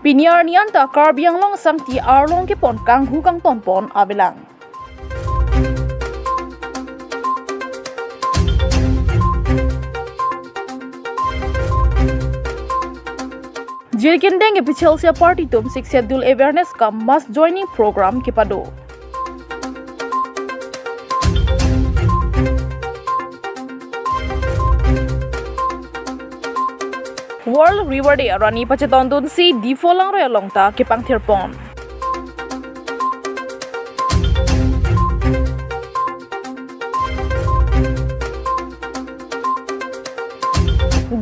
Pini ta Karbi ang long sang ti arlong ke pon kang hu kang ton pon abilang. Jirkindeng ke Chelsea party tum six schedule awareness ka mass joining program ke pado. World River Day rani pacheton dun si di folang re long ta ke pang thirpon.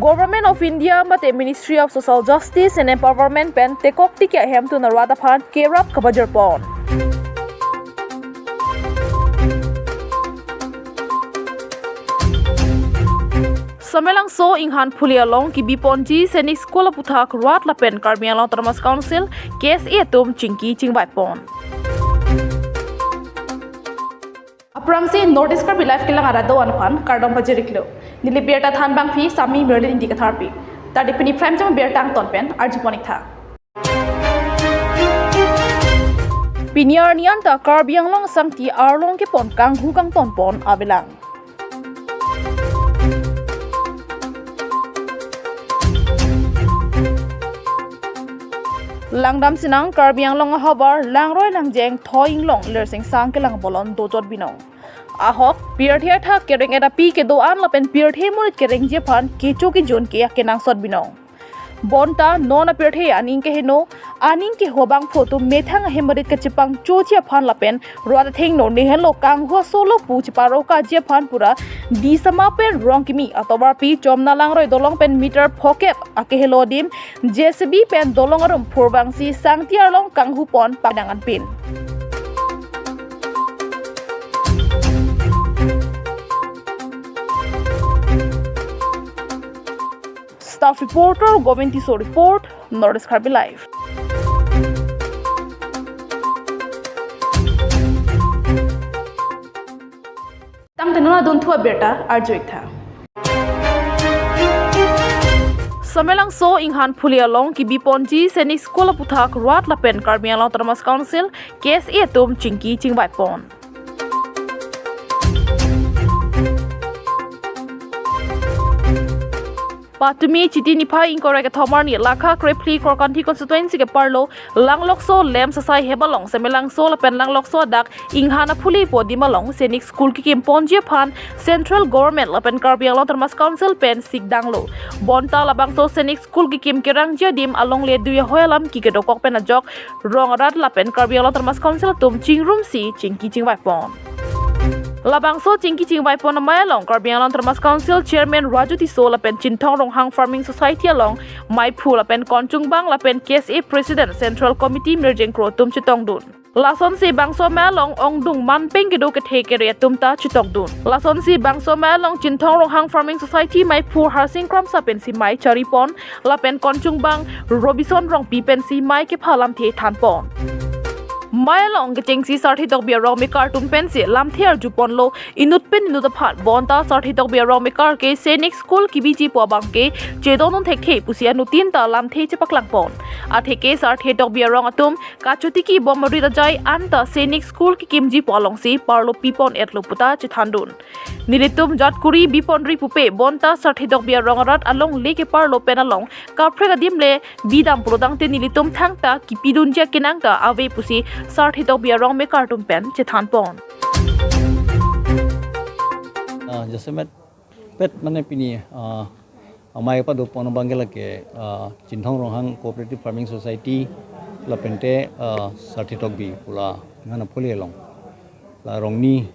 Government of India mate Ministry of Social Justice and Empowerment pen tekok ti ke hem tu narwada phan kerap kabajar pon. Samelang so inghan phulia long ki biponji senik skola puthak rat la pen Karbi Anglong Autonomous Council case e tum chingki chingbai pon. Apramsi notice Karbi life kilang arado anphan kardom pajiriklo. Nili Abirta than bang phi sami merli indi ka tharpi. Tadi Pini frame jam Abirta ang ton pen arjiponik tha. Pini ta Karbi Anglong sang ti arlong ke pon kang hu kang ton pon abilang. Langdam sinang Karbi Anglong habar langroi langjeng thoing long lersing sang ke lang bolon dojot binong. Ahok pirthia tha kereng eta pi ke do an lapen pirthia murit kereng je phan kecho ki jon ke kenang sot binong. Bonta non pirthia aning ke heno aning ke hobang photo methang hemarit ke chipang chochia phan lapen roda theng no nehen lo kang ho solo pu chiparo ka je phan pura di sama pen rong kimi atobar pi chomna langroi dolong pen meter pocket ake helo dim JCB pen dolong arum phurbangsi sangtiar long kang hu pon padangan pin. Staff reporter Govinti So report Northeast Karbi Live. Tang tenona don thua Abirta arjoik tha. Samelang so inghan phulia long ki biponji senik skola puthak rat la pen Karbi Anglong Autonomous Council case e tum chingki chingbai pon. Patumi chiti nipa incorrect thomar ni lakha krepli korkanthi constituency ke parlo langlokso lem sasai hebalong semelang so la pen langlokso dak inghana phuli podimalong senik school ki kimponje phan central government la pen Karbi Anglong Autonomous Council pen sikdanglo bonta labang so senik school ki kim kerang jadim along le duya hoyalam ki ke dokok pen ajok rongarat la pen Karbi Anglong Autonomous Council tum chingrum si chingki chingbai pon. Labang so chingki chingbai pon mayalong Karbi Anglong Autonomous Council Chairman Rajuti So la pen Chintong Ronghang Farming Society along Mai Phu la pen Konchung Bang la pen KSA President Central Committee Merjeng Kro tum chitong dun. Lason si bangso mayalong ong dung man peng ke do ke the ke re tum ta chitong dun. Lason si bangso mayalong Chintong Ronghang Farming Society Mai Phu Harsing Kram sa pen si Mai Charipon la pen Konchung Bang Robinson Rong pi pen si Mai ke phalam the than pon. Mayalong ke chengsi sarthi tok bia rong me cartoon pen se lam ther jupon lo inut pen inut phat bonta sarthi tok bia rong me car ke senik school ki biji po bang ke chedon thek the pusia nutin ta lam the che paklang pon a theke sarthi tok bia rong atum kachuti ki bomari da jai anta senik school ki kimji polong si parlo pipon etlo puta che thandun nilitum jatkuri bipon ri pupe bonta sarthi tok bia rong rat along leke parlo pen along ka frega dimle bidam prodang te nilitum thangta ki pidun ja kinangta ave pusi sarthi tok bia rong me cartoon pen che than pon jasemet pet mane pini amai pa do pon bangela ke Chintong Ronghang Cooperative Farming Society la pente sarthi tok bi pula ngana phole long la rongni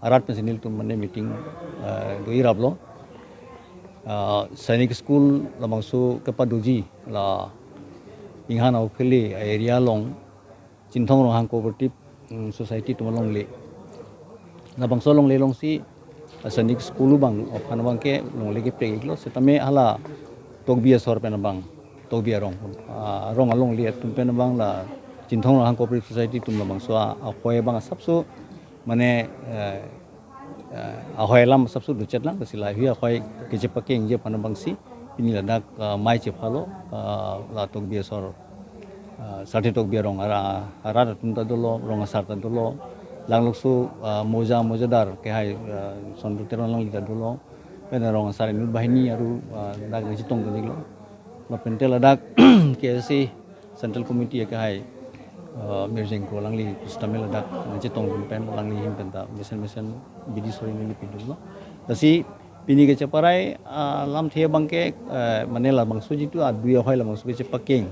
arat pensinil tum mane meeting do irablo sainik school la mangsu ke paduji la inghana phele area long Chintong Ronghang Cooperative Society tumalong le labang solong le long si sanik school bang ophan bang ke long le ke preglo setame hala togbia sor pen bang togbia rong rong along le tum pen bang la Chintong Ronghang Cooperative Society tum labang so a khoy bang sabso mane a khoy lam sabso duchet lang sila hi a khoy ke je pakeng je pan bang si pini la dak mai che phalo la togbia sor sarti tok biarong ara tum ta dolo rong asar ta dolo langlok su mojadar ke hai sondu teron lang lita dolo pen rong asar nu bahini aru dak ni tong ta dilo la pentel dak ke si central committee ke hai merjeng ko langli kustamel dak ni tong pen langli him pen ta mesen bidi sori ni pidul la si Pini ke ceparai lam thia bangke manela bangsu jitu aduya hoi la bangsu ke paking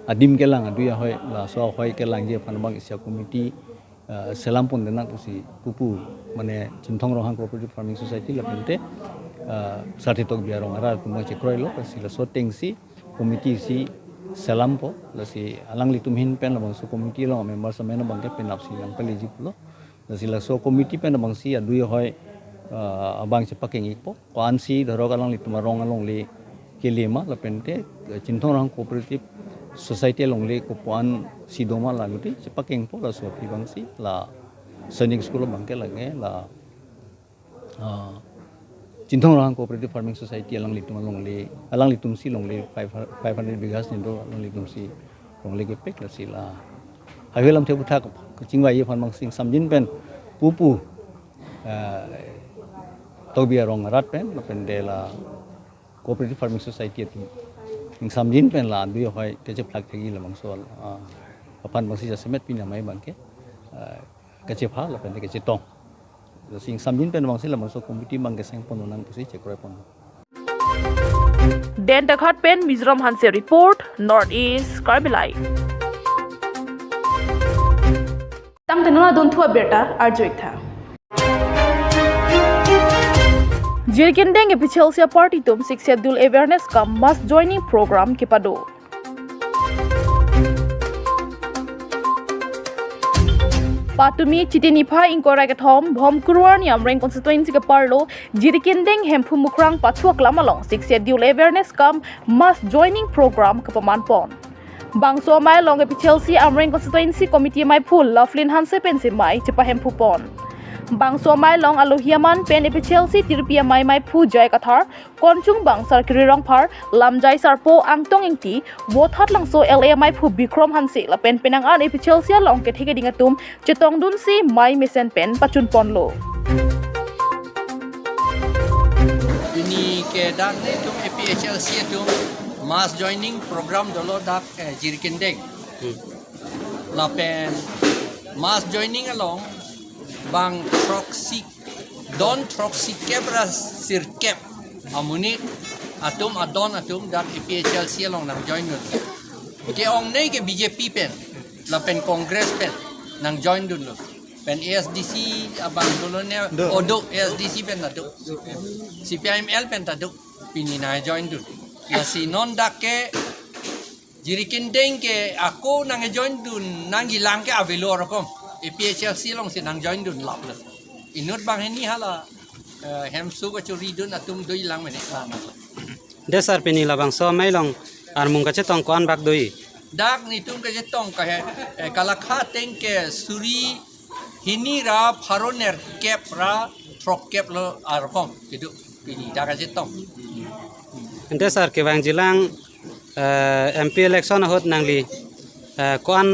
adim ke lang aduya hoi la so hoi ke lang je phan bang isia committee selam pun denak usi pupu mane Cinthong Rohang Cooperative Farming Society la pente sarti tok biarong ara tumang cekroi lo si la so tengsi committee si selam po la si alang litum hin pen la bangsu committee lo member sa mena bangke penap si yang peli jip lo la si la so committee pen bang si aduya hoi abang cepaking ipo kuan si daro kalang litum rong along le kelema la pente Cinthong Rohang Cooperative Society long le ko puan si doma la luti cepaking po la so pi bang si la senior school bangke lage la Cinthong Rohang Cooperative Farming Society alang litum si long le 500 bighas ni do alang litum si long le ke pek la si la hawelam the buthak chingwai ye phan bang sing samjin pen pupu tobia rong rat pen la pen de la Cooperative Farming Society tu ing samjin pen la du hoi ke je plak thegi la mangsol apan bangsi ja semet pina mai bangke ke je pha la pen ke je tong sing samjin pen bangsi la mangsol committee bangke seng pon nang pusi chekroi pon Den Dakhat Pen Mizoram Hanse Report Northeast Karbi Live Tang tenona don thua berta arjoik tha Jirkindeng Epichelsia Party tum six schedule awareness ka mass joining program ke pado. Patumi Chitinipa Inkora Gathom Bhom Kuruan Yamreng constituency ke parlo Jirkindeng Hempu Mukrang Patuak Lamalong six schedule awareness kam mass joining program ke Pamanpon. Bangso mai long Epichelsia Amreng constituency committee mai phul Laughlin Hanse pensi mai cepa Hempu pon. Bangso mai long aluhiaman pen epichelsi tirpia mai phu jai kathar konchung bang sarkiri rong phar lamjai sarpo angtong ingti wothat langso la mai phu bikrom hansi la pen penang an epichelsia long ke thege dingatum chetong dun si mai mesen pen pachun ponlo ini ke dak ne tum epichelsi tum mass joining program dolo dak jirkindeng la pen mass joining along bang troxy don troxy kebra sirkep amuni atum adon atum dak EPHLC long nang join dun ke ong nei ke BJP pen la pen congress pen nang join dun lo pen ASDC abang dulu ne odo ASDC pen tadu CPIML pen tadu pini na join dun la si non dak ke jirikindeng ke aku nang join dun nang gilang ke avelo rokom EPHLC long sinang join dun lap le inut bang ini hala hem su ko churi dun atum doi lang mene desar pini labang so mai long ar mung ka chetong kon bak doi dak ni tum ka jetong ka kalakha teng ke suri hini ra pharoner kep ra trok kep lo ar kom kidu pini dak ka jetong desar ke bang jilang MP election hot nangli kon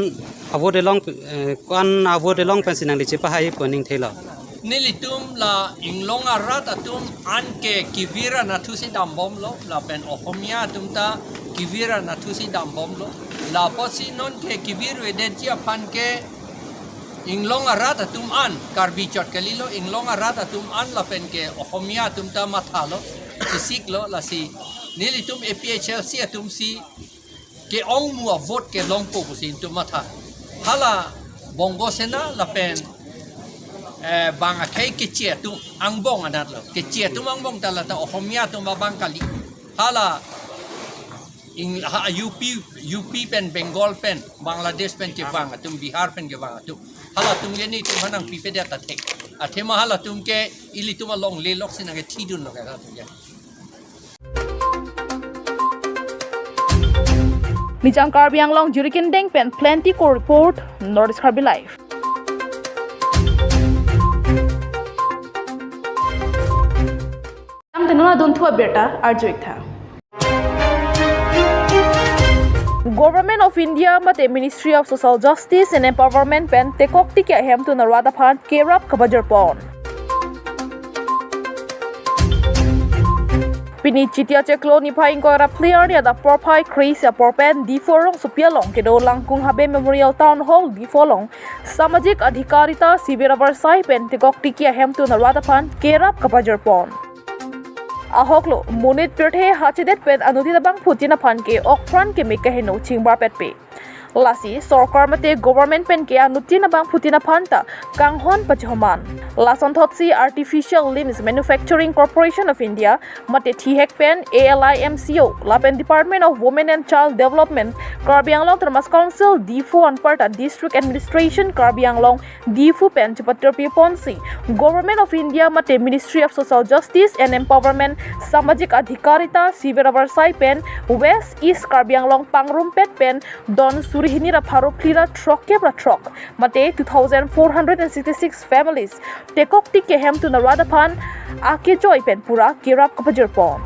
avode long pensin nangli chepa hai poning thela nilitum la inglong arat atum anke kivira nathusi dambom lo la pen ohomia tumta kivira nathusi dambom lo la posi non ke kivir wedentia pan ke inglong arat atum an karbi chot kalilo inglong arat atum an la pen ke ohomia tumta mathalo sisik lo la si nilitum EPHLC atum si ke ong mua vote ke longpo pusin tu matha hala bongo sena la pen bang akai ke chia tu angbong adat lo ke chia tu angbong tala ta ohomia tu mabang kali hala in UP pen Bengal pen Bangladesh pen ke bang atum Bihar pen ke bang atum hala tum ye ni tu hanang pipe dia ta thek athema hala tum ke ili tu long le lok sina ke thidun lo ka tu ya Mijang Karbi ang long Jirkindeng pen plenty ko report Northeast Karbi Live Tang tenona don thua berta arjoik tha Government of India mate Ministry of Social Justice and Empowerment pen tekok tikya hem tu narwada phan kerap kabajar pon. Pini chitia cheklo ni phaing ko ra player ya da porpai crease ya porpen D4 supialong kedo langkung habe Memorial Town Hall D4 samajik adhikarita sibira barsai pen tekok tikya hem tu narwada phan kerap kabajar pon. Ahoklo munit pirthe hachidet pen anuti bang phutina phan ke okfran ke me kaheno chingbar pet pe lasi sarkar mate government pen ke anuti na bang phutina phanta kanghon pachhoman lason thotsi Artificial Limbs Manufacturing Corporation of India mate thihek pen ALIMCO lapen Department of Women and Child Development Karbi Anglong Termas Council D4 Anparta District Administration Karbi Anglong D4 pen chapter ponsi Government of India mate Ministry of Social Justice and Empowerment Samajik Adhikarita Siverabarsai pen West East Karbi Anglong Pangrumpet pen Don Surihini Pharo Plira Truck mate 2,466 families tekok tik kehem tu narwada phan ake joy pen pura kirap kapajer pon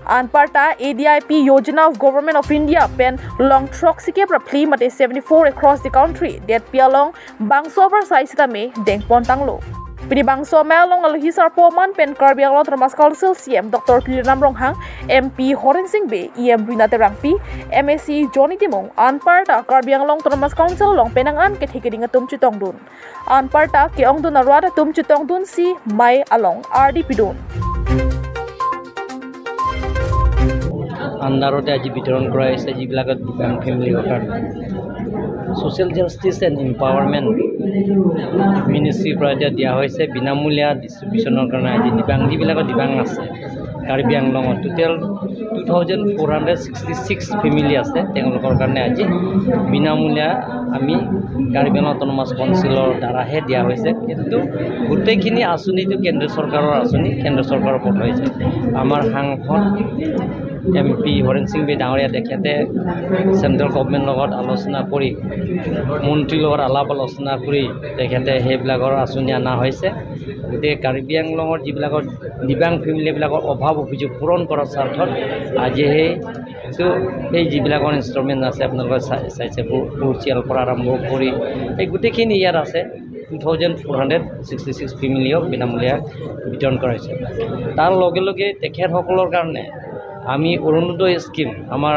Anparta ADIP Yojana of Government of India pen long truck sike pra pli mate 74 across the country that pialong bangsover saisita me dengpon tanglo Pini bangso melong alu hisar poman pen Karbi Anglong Termas Council CM Dr. Pilinam Ronghang MP Horen Singh Be EM Rinate Rangpi MSc Johnny Timong Anparta Karbi Anglong Termas Council long penangan ke thikiding atum chitong dun Anparta ke ong dun narwada tum chitong dun si Mai Along RDP dun আন্দাৰতে আজি বিতৰণ কৰা হৈছে যিবিলাকত দিব্যাংগ ফেমিলিৰ কাৰণে social justice and empowerment মিনিষ্ট্ৰীৰ পৰা এতিয়া দিয়া হৈছে বিনামূলীয়া ডিষ্ট্ৰিবিউশ্যনৰ কাৰণে আজি দিব্যাংগ যিবিলাকৰ দিব্যাংগ আছে কাৰ্বি আংলঙত টোটেল 2,466 ফেমিলি আছে তেওঁলোকৰ কাৰণে আজি বিনামূলীয়া আমি কাৰ্বি আংলং অট'নমাছ কাউন্সিলৰ দ্বাৰাহে দিয়া হৈছে কিন্তু গোটেইখিনি আঁচনিটো কেন্দ্ৰ চৰকাৰৰ আঁচনি কেন্দ্ৰ চৰকাৰৰ পঠাইছে আমাৰ সাংসদ MP হৰেণ সিং বে ডাঙৰীয়া তেখেতে চেণ্ট্ৰেল গভৰ্ণমেণ্টৰ লগত আলোচনা কৰি মন্ত্ৰীৰ লগত আলাপ আলোচনা কৰি তেখেতে সেইবিলাকৰ আঁচনি অনা হৈছে গতিকে কাৰ্বি আংলঙৰ যিবিলাকৰ দিব্যাংগ ফেমিলিবিলাকৰ অভাৱ অভিযোগ পূৰণ কৰাৰ স্বাৰ্থত আজি সেই যিবিলাকৰ ইনষ্ট্ৰুমেণ্ট আছে আপোনালোকে চাইছে পৰিয়ালৰ পৰা আৰম্ভ কৰি এই গোটেইখিনি ইয়াত আছে 2,466 ফেমিলিক বিনামূলীয়া বিতৰণ কৰা হৈছে তাৰ লগে লগে তেখেতসকলৰ কাৰণে আমি অৰুণোদয় স্কিম আমাৰ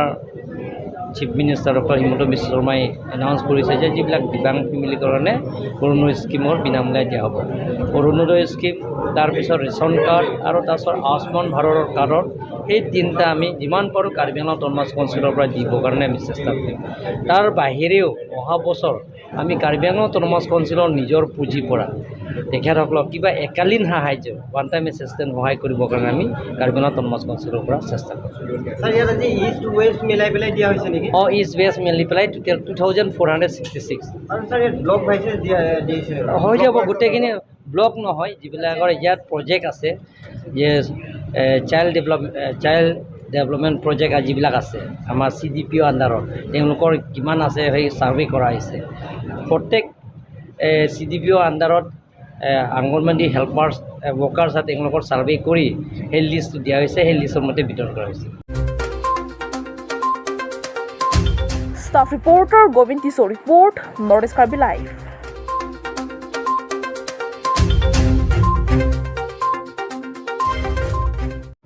chief minister doctor Himanta Biswa শৰ্মাই এনাউন্স কৰিছে যে যিবিলাক দিব্যাংগ ফেমিলিৰ কাৰণে অৰুণোদয় স্কিমৰ বিনামূলীয়া দিয়া হ'ব অৰুণোদয় স্কিম তাৰপিছত ৰেচন কাৰ্ড আৰু তাৰপিছত আয়ুষ্মান ভাৰতৰ কাৰ্ডৰ এই তিনিটা আমি যিমান পাৰোঁ কাৰ্বি আংলং অট'নমাছ কাউন্সিলৰ পৰা দিবৰ কাৰণে আমি চেষ্টা কৰিম তাৰ বাহিৰেও অহা বছৰ আমি কাৰ্বি আংলং অট'নমাছ কাউন্সিলৰ নিজৰ পুঁজিৰ পৰা তেখেতসকলক কিবা একালীন সাহায্য ওৱান টাইম এছিষ্টেণ্ট সহায় কৰিবৰ কাৰণে আমি কাৰ্বি আংলং অট'নমাছ কাউন্সিলৰ পৰা চেষ্টা কৰিম স্যার ইয়াত আজি ইষ্ট ওয়েস্ট মিলাই পেলাই দিয়া হৈছে নেকি ইষ্ট ৱেষ্ট মিলি পেলাই টোটেল 2,466 আৰু স্যাৰ ইয়াত ব্লক ভাইসেস দিয়েছে হৈ যাব গোটেইখিনি ব্লক নহয় যিবিলাকৰ ইয়াত প্ৰজেক্ট আছে যে চাইল্ড ডেভেলপমেণ্ট প্ৰজেক্ট যিবিলাক আছে আমাৰ CDPO আণ্ডাৰত তেওঁলোকৰ কিমান আছে সেই ছাৰ্ভে কৰা হৈছে প্ৰত্যেক CDPO আণ্ডাৰত অংগনবাড়ী হেল্পাৰ্ছ ৱৰ্কাৰ্ছ আছে তেওঁলোকৰ ছাৰ্ভে কৰি সেই লিষ্টটো দিয়া হৈছে সেই লিষ্টৰ মতে বিতৰণ কৰা হৈছে Staff reporter Govind Tiso report Northeast Karbi Live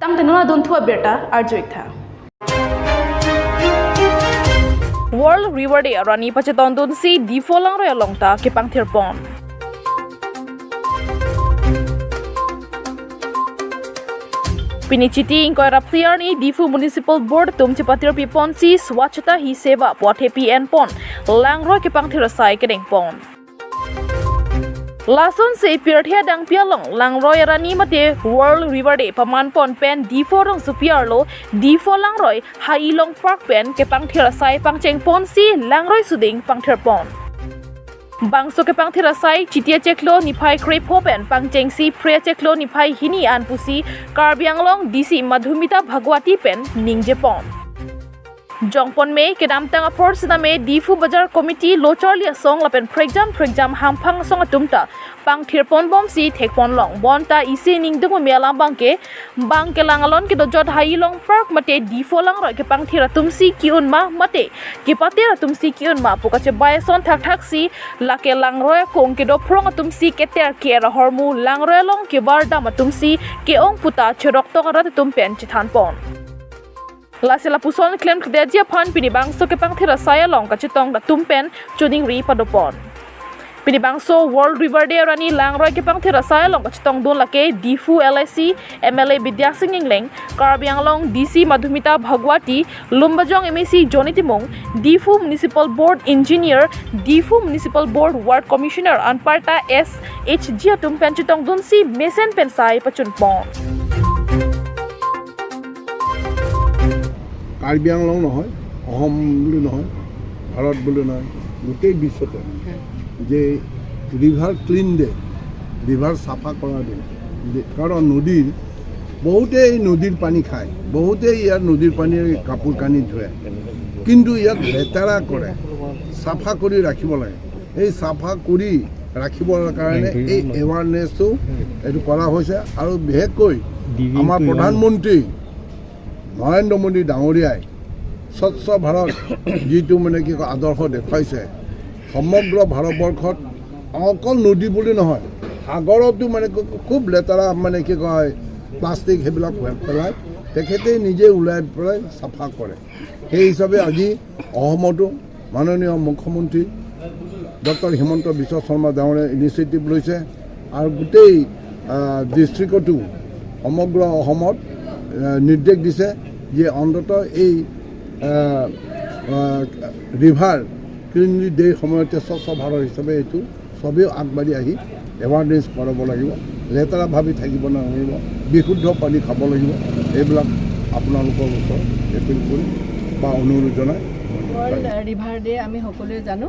Tang tenona don thua Abirta arjoik tha World River Day rani pacheton don si di folang roya longta ke pangthir pon Pini chiti inkoy rapliar ni Difu Municipal Board tum chipatir pipon si swachhata hi seva pothe PN pon langro ke pangthirasai kedeng pon Lason se pirthia dang pialong langroy rani mate World River Day paman pon pen D4 rong supiar lo D4 langroy hailong park pen ke pangthirasai pangcheng pon si langroy suding pangthir pon Bangso ke pangthirasai chitia cheklo niphai crepe hopen pangcheng si pre cheklo niphai hini anpusi Karbi Anglong DC Madhumita Bhagwati pen ningje pon Jongpon me kedam tanga forsida me difu bazar committee lochar lia song lapen pregjam hamphang song atumta pang thirpon bom si thekpon long bonta isi ning dung me alam bangke langalon ke dojot hai long park mate difu lang ro ke pang thira tumsi kiun ma mate ke patera tumsi kiun ma pokache baison thak si lake lang roya kong ke do prong tumsi ke ter ke ra hormu lang roya long ke bar dam tumsi ke ong puta chorok to rat tum pen chithan pon Lasila puson claim kdejia phan Pini bangso ke pang thira saya long ka chitong da tumpen chuning ri padopon Pini bangso World River Day rani langroi ke pang thira saya long ka chitong don lake Difu LIC MLA Vidya Singh Ingleng Karbi Anglong DC Madhumita Bhagwati Lumbajong MAC Johnny Timong Difu Municipal Board Engineer Difu Municipal Board Ward Commissioner Anparta SHG tumpen chitong don si mesen pensai pachunpon Karbi Anglong নহয় অসম বুলি নহয় ভাৰত বুলি নহয় গোটেই বিশ্বতে যে river clean day river চাফা কৰা ডে কাৰণ নদীৰ বহুতেই নদীৰ পানী খায় বহুতেই ইয়াৰ নদীৰ পানীৰ কাপোৰ কানি ধুৱে কিন্তু ইয়াত লেতেৰা কৰে চাফা কৰি ৰাখিব লাগে এই চাফা কৰি ৰাখিবৰ কাৰণে এই এৱাৰনেছটো এইটো কৰা হৈছে আৰু বিশেষকৈ আমাৰ প্ৰধানমন্ত্ৰী নৰেন্দ্ৰ মোদী ডাঙৰীয়াই স্বচ্ছ ভাৰত যিটো মানে কি কয় আদৰ্শ দেখুৱাইছে সমগ্ৰ ভাৰতবৰ্ষত অকল নদী বুলি নহয় সাগৰতো মানে খুব লেতেৰা মানে কি কয় প্লাষ্টিক সেইবিলাক পেলাই তেখেতে নিজে ওলাই পেলাই চাফা কৰে সেই হিচাপে আজি অসমতো মাননীয় মুখ্যমন্ত্ৰী ডক্টৰ হিমন্ত বিশ্ব শৰ্মা ডাঙৰীয়াই ইনিচিয়েটিভ লৈছে আৰু গোটেই ডিষ্ট্ৰিক্টতো সমগ্ৰ অসমত নিৰ্দেশ দিছে যে অন্ততঃ এই ৰিভাৰ ক্লিন ডে সময়তে স্বচ্ছ ভাৰত হিচাপে এইটো চবেই আগবাঢ়ি আহি এৱাৰনেছ কৰাব লাগিব লেতেৰা ভাবি থাকিব নালাগিব বিশুদ্ধ পানী খাব লাগিব এইবিলাক আপোনালোকৰ ওচৰত এপিল কৰি বা অনুৰোধ জনাই ৰিভাৰ ডে আমি সকলোৱে জানো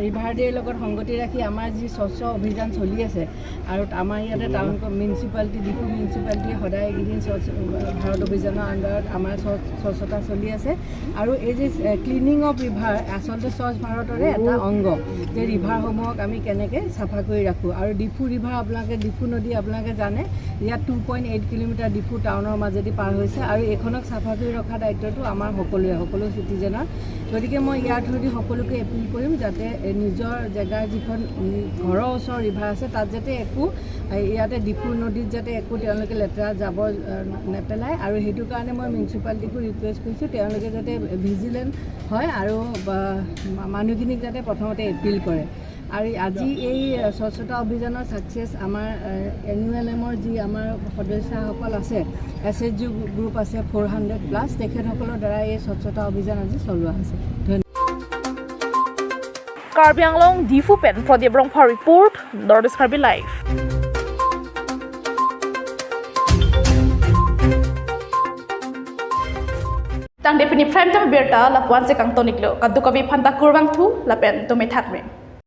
ৰিভাৰ ডেৰ লগত সংগতি ৰাখি আমাৰ যি স্বচ্ছ অভিযান চলি আছে আৰু আমাৰ ইয়াতে টাউন মিউনিচিপালিটি ডিফু মিউনিচিপালিটিয়ে সদায় এইকেইদিন ভাৰত অভিযানৰ আণ্ডাৰত আমাৰ স্বচ্ছতা চলি আছে আৰু এই যে ক্লিনিং অফ ৰিভাৰ আচলতে স্বচ্ছ ভাৰতৰে এটা অংগ যে ৰিভাৰসমূহক আমি কেনেকৈ চাফা কৰি ৰাখোঁ আৰু ডিফু ৰিভাৰ আপোনালোকে ডিফু নদী আপোনালোকে জানে ইয়াত 2.8 কিলোমিটাৰ ডিফু টাউনৰ মাজেদি পাৰ হৈছে আৰু এইখনক চাফা কৰি ৰখা দায়িত্বটো আমাৰ সকলো চিটিজেনৰ গতিকে মই ইয়াৰ থ্ৰুদি সকলোকে এপিল কৰিম যাতে নিজৰ জেগাৰ যিখন ঘৰৰ ওচৰৰ ৰিভাৰ আছে তাত যাতে একো ইয়াতে ডিফু নদীত যাতে একো তেওঁলোকে লেতেৰা জাবৰ নেপেলায় আৰু সেইটো কাৰণে মই মিউনিচিপালিটিকো ৰিকুৱেষ্ট কৰিছোঁ তেওঁলোকে যাতে ভিজিলেণ্ট হয় আৰু মানুহখিনিক যাতে প্ৰথমতে এপিল কৰে আৰু আজি এই স্বচ্ছতা অভিযানৰ ছাকচেছ আমাৰ NULMৰ যি আমাৰ সদস্যসকল আছে SHG গ্ৰুপ আছে 400+ তেখেতসকলৰ দ্বাৰা এই স্বচ্ছতা অভিযান আজি চলোৱা হৈছে Karbi Anglong Difu Pen Pradeep Rongpha report Northeast Karbi Live Tang Deputy Prime Time Abirta Lapuan se kang toniklo kaddu kabi phanta kurwang thu lapen to me thakme